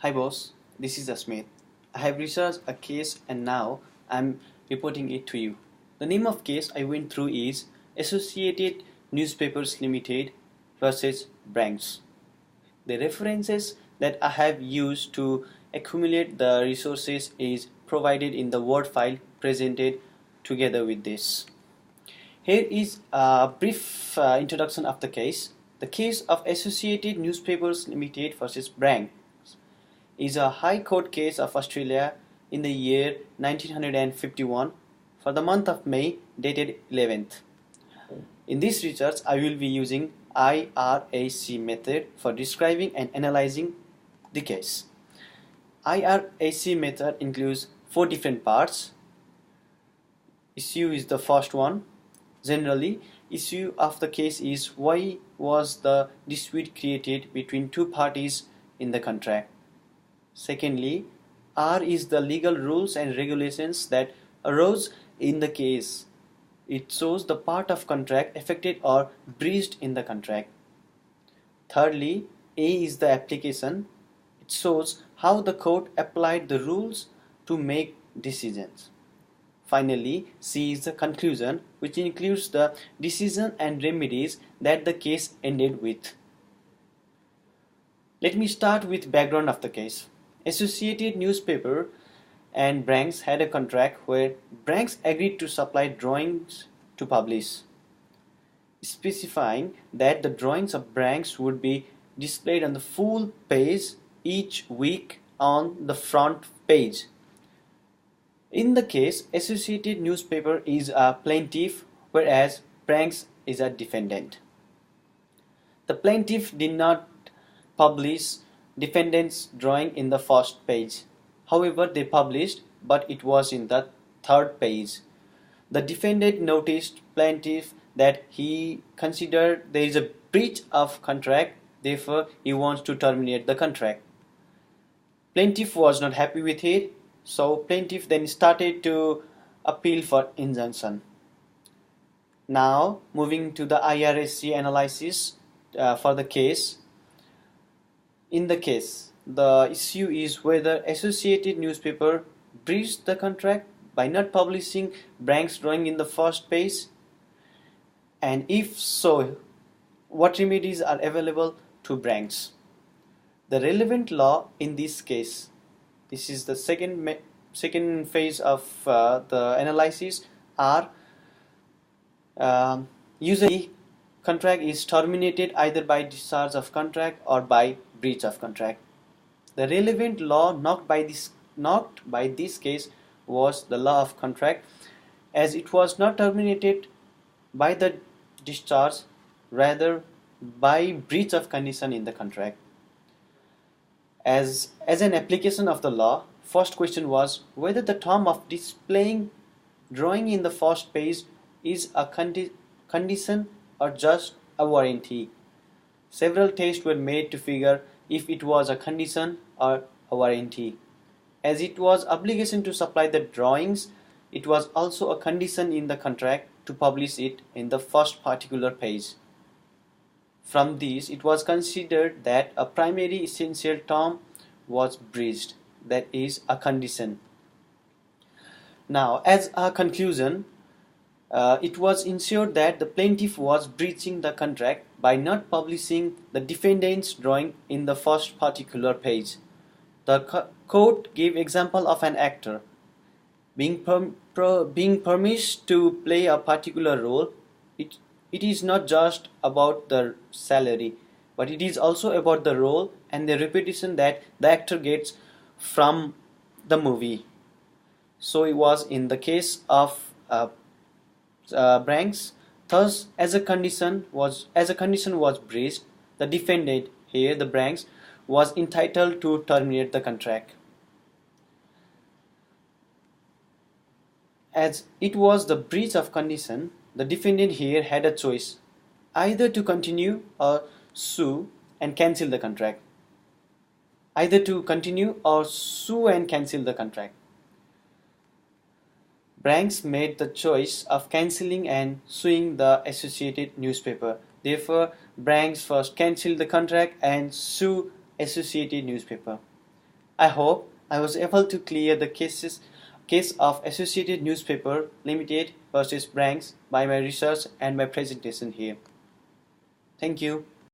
Hi boss, this is Asmit. I have researched a case and now I'm reporting it to you. The name of case I went through is Associated Newspapers Limited versus Bancks. The references that I have used to accumulate the resources is provided in the Word file presented together with this. Here is a brief introduction of the case. The case of Associated Newspapers Limited versus Bancks is a High Court case of Australia in the year 1951 for the month of May, dated 11th. In this research, I will be using IRAC method for describing and analyzing the case. IRAC method includes 4 different parts. Issue is the first one. Generally, issue of the case is why was the dispute created between two parties in the contract. Secondly, R is the legal rules and regulations that arose in the case. It shows the part of contract affected or breached in the contract. Thirdly, A is the application. It shows how the court applied the rules to make decisions. Finally, C is the conclusion, which includes the decision and remedies that the case ended with. Let me start with background of the case. Associated Newspaper and Bancks had a contract where Bancks agreed to supply drawings to publish, specifying that the drawings of Bancks would be displayed on the full page each week on the front page. In the case, Associated Newspaper is a plaintiff, whereas Bancks is a defendant. The plaintiff did not publish defendant's drawing in the first page. However, they published, but it was in the third page. The defendant noticed plaintiff that he considered there is a breach of contract, therefore he wants to terminate the contract. Plaintiff was not happy with it, so plaintiff then started to appeal for injunction. Now, moving to the IRAC analysis for the case. In the case, the issue is whether Associated Newspaper breached the contract by not publishing Bancks' drawing in the first page, and if so, what remedies are available to Bancks. The relevant law in this case, this is the second phase of the analysis, are usually contract is terminated either by discharge of contract or by breach of contract. The relevant law knocked by this case was the law of contract, as it was not terminated by the discharge, rather by breach of condition in the contract. As an application of the law, first question was whether the term of displaying drawing in the first page is a condition or just a warranty. Several tests were made to figure if it was a condition or a warranty. As it was obligation to supply the drawings, it was also a condition in the contract to publish it in the first particular page. From this, it was considered that a primary essential term was breached, that is, a condition. Now, as a conclusion, it was ensured that the plaintiff was breaching the contract by not publishing the defendant's drawing in the first particular page. The court gave example of an actor being permitted to play a particular role. It is not just about the salary, but it is also about the role and the reputation that the actor gets from the movie. So it was in the case of Bancks. Thus, as a condition was breached, the defendant, here the Bancks, was entitled to terminate the contract. As it was the breach of condition, the defendant here had a choice, either to continue or sue and cancel the contract. Bancks made the choice of cancelling and suing the Associated Newspaper. Therefore, Bancks first cancelled the contract and sued Associated Newspaper. I hope I was able to clear the case of Associated Newspaper Limited versus Bancks by my research and my presentation here. Thank you.